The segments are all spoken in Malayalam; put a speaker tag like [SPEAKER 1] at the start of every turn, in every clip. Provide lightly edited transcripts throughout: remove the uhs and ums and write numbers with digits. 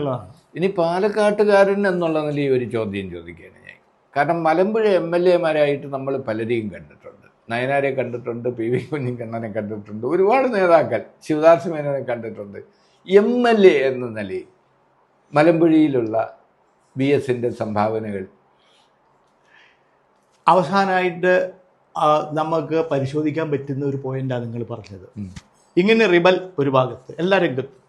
[SPEAKER 1] എന്നുള്ളതാണ്.
[SPEAKER 2] ഇനി പാലക്കാട്ടുകാരൻ എന്നുള്ള നിലയിൽ ഒരു ചോദ്യം ചോദിക്കുകയാണ് ഞാൻ. കാരണം മലമ്പുഴ MLA-മാരായിട്ട് നമ്മൾ പലരെയും കണ്ടിട്ടുണ്ട്. നയനാരെ കണ്ടിട്ടുണ്ട്, PV കുഞ്ഞിക്കണ്ണനെ കണ്ടിട്ടുണ്ട്, ഒരുപാട് നേതാക്കൾ, ശിവദാസ് മേനോനെ കണ്ടിട്ടുണ്ട്. MLA എന്ന നിലയിൽ മലമ്പുഴയിലുള്ള VS-ന്റെ സംഭാവനകൾ
[SPEAKER 1] അവസാനമായിട്ട് നമുക്ക് പരിശോധിക്കാൻ പറ്റുന്ന ഒരു പോയിന്റാണ് നിങ്ങൾ പറഞ്ഞത്. ഇങ്ങനെ റിബൽ ഒരു ഭാഗത്ത് എല്ലാ രംഗത്തും,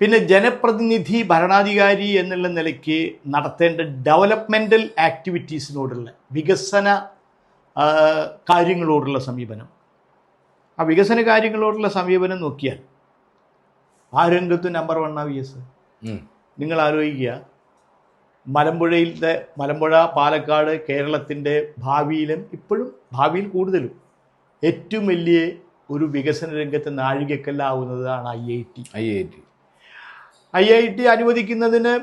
[SPEAKER 1] പിന്നെ ജനപ്രതിനിധി ഭരണാധികാരി എന്നുള്ള നിലയ്ക്ക് നടത്തേണ്ട ഡെവലപ്മെൻ്റൽ ആക്ടിവിറ്റീസിനോടുള്ള വികസന കാര്യങ്ങളോടുള്ള സമീപനം, ആ വികസന കാര്യങ്ങളോടുള്ള സമീപനം നോക്കിയാൽ ആ രംഗത്തും നമ്പർ 1 VS. നിങ്ങൾ ആലോചിക്കുക, മലമ്പുഴ, പാലക്കാട്, കേരളത്തിൻ്റെ ഭാവിയിലും ഇപ്പോഴും ഭാവിയിൽ കൂടുതലും ഏറ്റവും വലിയ ഒരു വികസന രംഗത്ത് നാഴികക്കല്ലാവുന്നതാണ് IIT അനുവദിക്കുന്നതിന്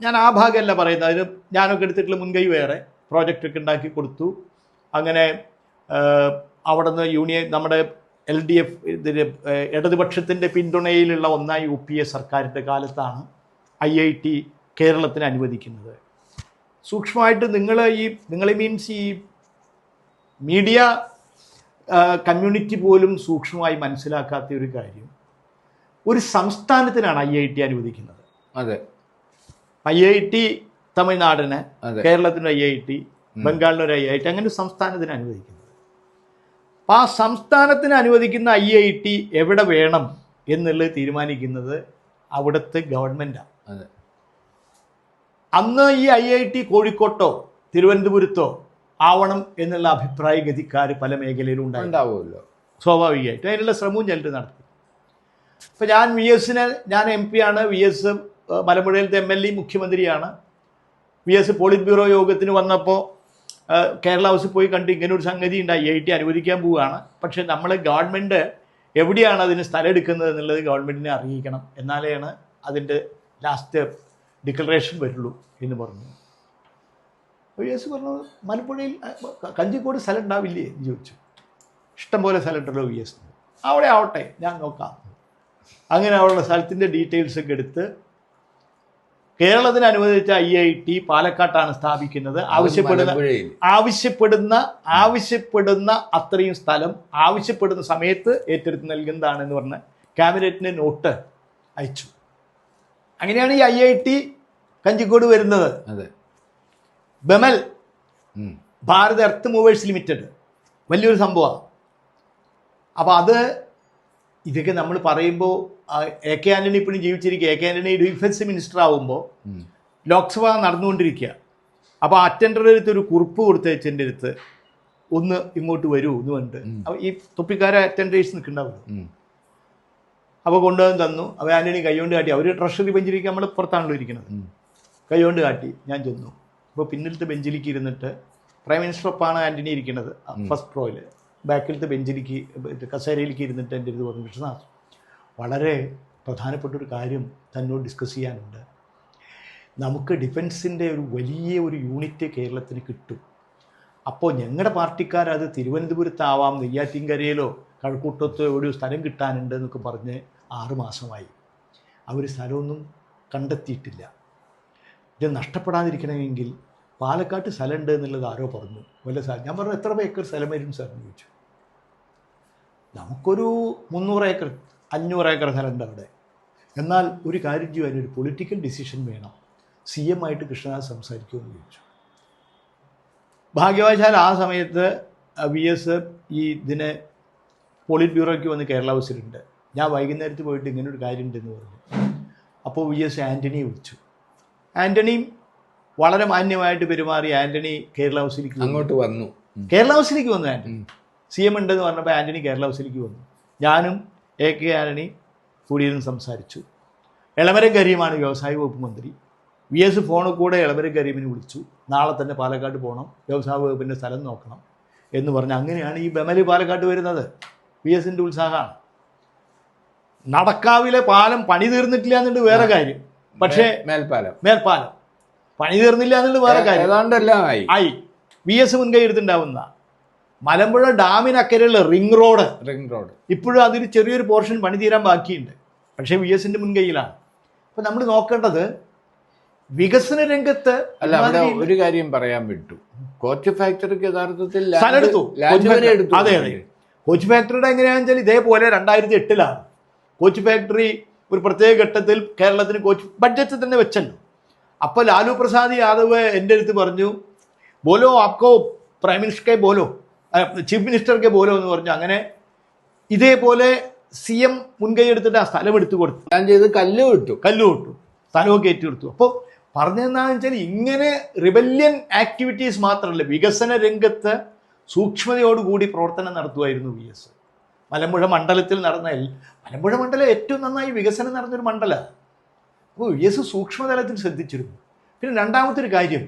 [SPEAKER 1] ഞാൻ ആ ഭാഗമല്ല പറയുന്നത്. അതിന് ഞാനൊക്കെ എടുത്തിട്ടുള്ള മുൻകൈ വേറെ, പ്രോജക്റ്റൊക്കെ ഉണ്ടാക്കി കൊടുത്തു. അങ്ങനെ അവിടെ നിന്ന് നമ്മുടെ LDF ഇടതുപക്ഷത്തിൻ്റെ പിന്തുണയിലുള്ള ഒന്നായി UPA സർക്കാരിൻ്റെ കാലത്താണ് IIT കേരളത്തിന് അനുവദിക്കുന്നത്. സൂക്ഷ്മമായിട്ട് നിങ്ങൾ മീൻസ് ഈ മീഡിയ കമ്മ്യൂണിറ്റി പോലും സൂക്ഷ്മമായി മനസ്സിലാക്കാത്ത ഒരു കാര്യം, ഒരു സംസ്ഥാനത്തിനാണ് IIT അനുവദിക്കുന്നത്.
[SPEAKER 2] അതെ,
[SPEAKER 1] IIT തമിഴ്നാടിന്, കേരളത്തിന് IIT, ബംഗാളിനൊരു IIT, അങ്ങനെ ഒരു സംസ്ഥാനത്തിന് അനുവദിക്കുന്നത്. അപ്പം ആ സംസ്ഥാനത്തിന് അനുവദിക്കുന്ന IIT എവിടെ വേണം എന്നുള്ളത് തീരുമാനിക്കുന്നത് അവിടുത്തെ ഗവൺമെൻറ്റാണ്.
[SPEAKER 2] അതെ,
[SPEAKER 1] അന്ന് ഈ IIT കോഴിക്കോട്ടോ തിരുവനന്തപുരത്തോ ആവണം എന്നുള്ള അഭിപ്രായ ഗതിക്കാർ പല മേഖലയിലും
[SPEAKER 2] ഉണ്ടാവുമല്ലോ,
[SPEAKER 1] സ്വാഭാവികമായിട്ട്. അതിനുള്ള ശ്രമവും ചിലർ നടത്തി. ഇപ്പം ഞാൻ MP ആണ്, VS മലമ്പുഴയിലത്തെ MLA, മുഖ്യമന്ത്രിയാണ്. VS പോളിറ്റ് ബ്യൂറോ യോഗത്തിന് വന്നപ്പോൾ കേരള ഹൗസിൽ പോയി കണ്ട് ഇങ്ങനെ ഒരു സംഗതി ഉണ്ട്, IIT അനുവദിക്കാൻ പോവുകയാണ്. പക്ഷേ നമ്മളെ ഗവൺമെൻറ് എവിടെയാണ് അതിന് സ്ഥലം എടുക്കുന്നത് എന്നുള്ളത് ഗവൺമെൻറ്റിനെ അറിയിക്കണം, എന്നാലെയാണ് അതിൻ്റെ ലാസ്റ്റ് ഡിക്ലറേഷൻ വരുള്ളൂ എന്ന് പറഞ്ഞു. VS പറഞ്ഞു, മലമ്പുഴയിൽ കഞ്ചിക്കോട് സ്ഥലം ഉണ്ടാവില്ലേ എന്ന് ചോദിച്ചു. ഇഷ്ടംപോലെ സ്ഥലം ഉണ്ടല്ലോ VS. അവിടെ ആവട്ടെ, ഞാൻ നോക്കാം. അങ്ങനെ അവരുടെ സ്ഥലത്തിൻ്റെ ഡീറ്റെയിൽസൊക്കെ എടുത്ത് കേരളത്തിന് അനുവദിച്ച IIT പാലക്കാട്ടാണ് സ്ഥാപിക്കുന്നത്. ആവശ്യപ്പെടുന്ന അത്രയും സ്ഥലം ആവശ്യപ്പെടുന്ന സമയത്ത് ഏറ്റെടുത്ത് നൽകുന്നതാണെന്ന് പറഞ്ഞ് ക്യാബിനറ്റിന് നോട്ട് അയച്ചു. അങ്ങനെയാണ് ഈ IIT കഞ്ചിക്കോട് വരുന്നത്. BEML, Bharat earth movers limited, വലിയൊരു സംഭവമാണ്. അപ്പോൾ ഇതൊക്കെ നമ്മൾ പറയുമ്പോൾ AK ആൻ്റണി ഇപ്പോഴും ജീവിച്ചിരിക്കുക. AK ആൻ്റണി ഡിഫൻസ് മിനിസ്റ്റർ ആവുമ്പോൾ ലോക്സഭ നടന്നുകൊണ്ടിരിക്കുക. അപ്പോൾ അറ്റൻഡറുടെ അടുത്ത് ഒരു കുറിപ്പ് കൊടുത്തയച്ചതിൻ്റെ അടുത്ത്, ഒന്ന് ഇങ്ങോട്ട് വരൂ എന്ന് പറഞ്ഞിട്ട്, അപ്പോൾ ഈ തൊപ്പിക്കാരെ അറ്റൻഡേഴ്സ് നിൽക്കുന്നുണ്ടാവുമല്ലോ, അപ്പോൾ കൊണ്ടുവന്ന് തന്നു. അപ്പോൾ ആൻ്റണി കൈകൊണ്ട് കാട്ടി, അവർ ട്രഷറി ബെഞ്ചിലേക്ക് നമ്മൾ പുറത്താണല്ലോ ഇരിക്കുന്നത്, കൈകൊണ്ട് കാട്ടി. ഞാൻ ചെന്നു. അപ്പോൾ പിന്നിലത്തെ ബെഞ്ചിലേക്ക് ഇരുന്നിട്ട്, പ്രൈം മിനിസ്റ്റർ ഒപ്പാണ് ആൻ്റണി ഇരിക്കുന്നത് ഫസ്റ്റ് റോയിൽ, ബാക്കിലത്തെ ബെഞ്ചിലേക്ക് കസേരയിലേക്ക് ഇരുന്നിട്ട് എൻ്റെ ഇത് പറഞ്ഞു, കൃഷ്ണദാസ്, വളരെ പ്രധാനപ്പെട്ടൊരു കാര്യം തന്നോട് ഡിസ്കസ് ചെയ്യാനുണ്ട്. നമുക്ക് ഡിഫൻസിൻ്റെ ഒരു വലിയ ഒരു യൂണിറ്റ് കേരളത്തിന് കിട്ടും. അപ്പോൾ ഞങ്ങളുടെ പാർട്ടിക്കാരത് തിരുവനന്തപുരത്താവാം, നെയ്യാറ്റിൻകരയിലോ കഴക്കൂട്ടത്തോ ഒരു സ്ഥലം കിട്ടാനുണ്ട് എന്നൊക്കെ പറഞ്ഞ് 6 മാസമായി. അവർ സ്ഥലമൊന്നും കണ്ടെത്തിയിട്ടില്ല. ഇത് നഷ്ടപ്പെടാതിരിക്കണമെങ്കിൽ പാലക്കാട്ട് സ്ഥലമുണ്ട് എന്നുള്ളത് ആരോ പറഞ്ഞു. വല്ല സ്ഥലം ഞാൻ പറഞ്ഞു, എത്ര ഏക്കർ സ്ഥലം വരും സാർ എന്ന് ചോദിച്ചു. നമുക്കൊരു 300 ഏക്കർ 500 ഏക്കർ സ്ഥലമുണ്ട് അവിടെ. എന്നാൽ ഒരു കാര്യം ചെയ്യും, അതിനൊരു പൊളിറ്റിക്കൽ ഡിസിഷൻ വേണം, CM ആയിട്ട് കൃഷ്ണദാസ് സംസാരിക്കുമെന്ന് ചോദിച്ചു. ഭാഗ്യവശാൽ ആ സമയത്ത് VS ഇതിനെ പോളിറ്റ് ബ്യൂറോയ്ക്ക് വന്ന് കേരള ഹൗസിലുണ്ട്. ഞാൻ വൈകുന്നേരത്ത് പോയിട്ട് ഇങ്ങനൊരു കാര്യം ഉണ്ടെന്ന് പറഞ്ഞു. അപ്പോൾ VS ആൻ്റണിയെ വിളിച്ചു. ആൻ്റണിയും വളരെ മാന്യമായിട്ട് പെരുമാറി. ആൻ്റണി കേരള ഹൗസിലേക്ക്
[SPEAKER 2] അങ്ങോട്ട് വന്നു.
[SPEAKER 1] ആൻ്റണി CM ഉണ്ടെന്ന് പറഞ്ഞപ്പോൾ ആൻ്റണി കേരള ഹൗസിലേക്ക് വന്നു. ഞാനും AK ആൻ്റണി കൂടിയിരുന്ന് സംസാരിച്ചു. എളമരം കരീമാണ് വ്യവസായ വകുപ്പ് മന്ത്രി. VS ഫോണിൽ കൂടെ എളമരം കരീമിനെ വിളിച്ചു. നാളെ തന്നെ പാലക്കാട് പോകണം, വ്യവസായ വകുപ്പിൻ്റെ സ്ഥലം നോക്കണം എന്ന് പറഞ്ഞ് അങ്ങനെയാണ് ഈ ബെമല് പാലക്കാട്ട് വരുന്നത്. VSൻ്റെ ഉത്സാഹമാണ്. നടക്കാവിലെ പാലം പണി തീർന്നിട്ടില്ല എന്നുണ്ട് വേറെ കാര്യം, പക്ഷേ മേൽപ്പാലം പണി തീർന്നില്ല എന്നുള്ളത് വേറെ കാര്യം,
[SPEAKER 2] ഏതാണ്ടെല്ലാം ആയി.
[SPEAKER 1] VS മുൻകൈ എടുത്തിട്ടുണ്ടാവുന്ന മലമ്പുഴ ഡാമിനക്കരെയുള്ള റിംഗ് റോഡ് ഇപ്പോഴും അതിൽ ചെറിയൊരു പോർഷൻ പണി തീരാൻ ബാക്കിയുണ്ട്. പക്ഷേ VSൻ്റെ മുൻകൈയിലാണ്. അപ്പം നമ്മൾ നോക്കേണ്ടത് വികസന രംഗത്ത്
[SPEAKER 2] അല്ല, അവിടെ ഒരു കാര്യം പറയാൻ വിട്ടു. കോച്ച് ഫാക്ടറിക്ക് യഥാർത്ഥത്തിൽ
[SPEAKER 1] സ്ഥലം എടുത്തു. അതെ അതെ, കോച്ച് ഫാക്ടറിയുടെ എങ്ങനെയാണെന്ന് വെച്ചാൽ ഇതേപോലെ 2008 കോച്ച് ഫാക്ടറി ഒരു പ്രത്യേക ഘട്ടത്തിൽ കേരളത്തിന് കോച്ച് ബഡ്ജറ്റ് തന്നെ വെച്ചല്ലോ. അപ്പോൾ ലാലു പ്രസാദ് യാദവ് എൻ്റെ അടുത്ത് പറഞ്ഞു, ബോലോ ആപ്കോ പ്രൈം മിനിസ്റ്റർ കെ ബോലോ, ചീഫ് മിനിസ്റ്റർ കെ ബോലോ എന്ന് പറഞ്ഞു. അങ്ങനെ ഇതേപോലെ CM മുൻകൈ എടുത്തിട്ട് ആ സ്ഥലം എടുത്തു കൊടുത്തു.
[SPEAKER 2] ഞാൻ ചെയ്ത് കല്ല് വിട്ടു,
[SPEAKER 1] സ്ഥലമൊക്കെ ഏറ്റെടുത്തു. അപ്പോൾ പറഞ്ഞതെന്താണെന്ന് വെച്ചാൽ ഇങ്ങനെ റിബല്യൻ ആക്ടിവിറ്റീസ് മാത്രമല്ല, വികസന രംഗത്ത് സൂക്ഷ്മതയോടുകൂടി പ്രവർത്തനം നടത്തുമായിരുന്നു VS. മലമ്പുഴ മണ്ഡലത്തിൽ മലമ്പുഴ മണ്ഡലം ഏറ്റവും നന്നായി വികസനം നടന്നൊരു മണ്ഡലമാണ്. അപ്പോൾ VS സൂക്ഷ്മതലത്തിൽ ശ്രദ്ധിച്ചിരുന്നു. പിന്നെ രണ്ടാമത്തെ ഒരു കാര്യം,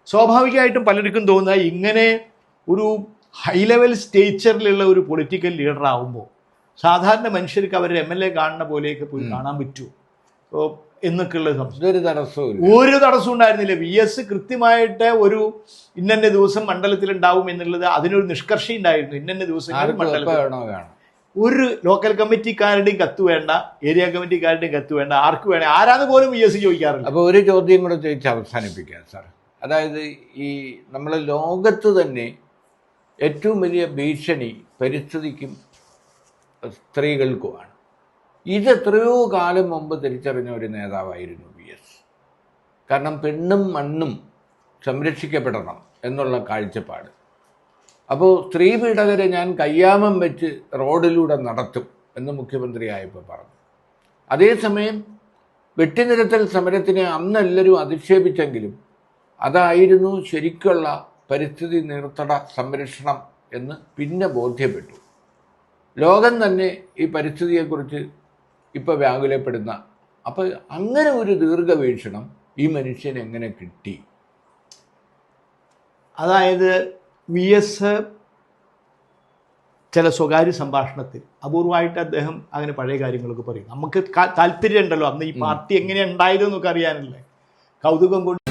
[SPEAKER 1] സ്വാഭാവികമായിട്ടും പലർക്കും തോന്നുക ഇങ്ങനെ ഒരു ഹൈ ലെവൽ സ്റ്റേച്ചറിലുള്ള ഒരു പൊളിറ്റിക്കൽ ലീഡർ ആകുമ്പോൾ സാധാരണ മനുഷ്യർക്ക് അവർ MLA കാണുന്ന പോലെയൊക്കെ പോയി കാണാൻ പറ്റുമോ എന്നൊക്കെയുള്ള സംശയം. ഒരു തടസ്സം ഉണ്ടായിരുന്നില്ല. VS കൃത്യമായിട്ട് ഒരു ഇന്നെ ദിവസം മണ്ഡലത്തിൽ ഉണ്ടാവും എന്നുള്ളത് അതിനൊരു നിഷ്കർഷ ഉണ്ടായിരുന്നു. ഇന്നെ ദിവസങ്ങളിൽ മണ്ഡലത്തിൽ ഒരു ലോക്കൽ കമ്മിറ്റിക്കാരുടെയും കത്ത് വേണ്ട, ഏരിയ കമ്മിറ്റിക്കാരുടെയും കത്ത് വേണ്ട, ആർക്ക് വേണേ ആരാന്ന് പോലും VS ചോദിക്കാറില്ല.
[SPEAKER 2] അപ്പോൾ ഒരു ചോദ്യം കൂടെ ചോദിച്ച് അവസാനിപ്പിക്കാം സാർ. അതായത് ഈ നമ്മളെ ലോകത്ത് തന്നെ ഏറ്റവും വലിയ ഭീഷണി പരിസ്ഥിതിക്കും സ്ത്രീകൾക്കുമാണ്. ഇത് എത്രയോ കാലം മുമ്പ് തിരിച്ചറിഞ്ഞ ഒരു നേതാവായിരുന്നു VS. കാരണം പെണ്ണും മണ്ണും സംരക്ഷിക്കപ്പെടണം എന്നുള്ള കാഴ്ചപ്പാട്. അപ്പോൾ സ്ത്രീ പീഡകരെ ഞാൻ കയ്യാമം വെച്ച് റോഡിലൂടെ നടത്തും എന്ന് മുഖ്യമന്ത്രിയായപ്പോൾ പറഞ്ഞു. അതേസമയം വെട്ടിനിരത്തൽ സമരത്തിനെ അന്നെല്ലാവരും അധിക്ഷേപിച്ചെങ്കിലും അതായിരുന്നു ശരിക്കുള്ള പരിസ്ഥിതി നീർത്തട സംരക്ഷണം എന്ന് പിന്നെ ബോധ്യപ്പെട്ടു. ലോകം തന്നെ ഈ പരിസ്ഥിതിയെക്കുറിച്ച് ഇപ്പോൾ വ്യാകുലപ്പെടുന്ന. അപ്പോൾ അങ്ങനെ ഒരു ദീർഘവീക്ഷണം ഈ മനുഷ്യൻ എങ്ങനെ കിട്ടി?
[SPEAKER 1] അതായത് VS ചില സ്വകാര്യ സംഭാഷണത്തിൽ അപൂർവമായിട്ട് അദ്ദേഹം അങ്ങനെ പഴയ കാര്യങ്ങളൊക്കെ പറയും. നമുക്ക് താല്പര്യമുണ്ടല്ലോ, അന്ന് ഈ പാർട്ടി എങ്ങനെ ഉണ്ടായതെന്നൊക്കെ അറിയാനല്ലേ, കൗതുകം കൊണ്ട്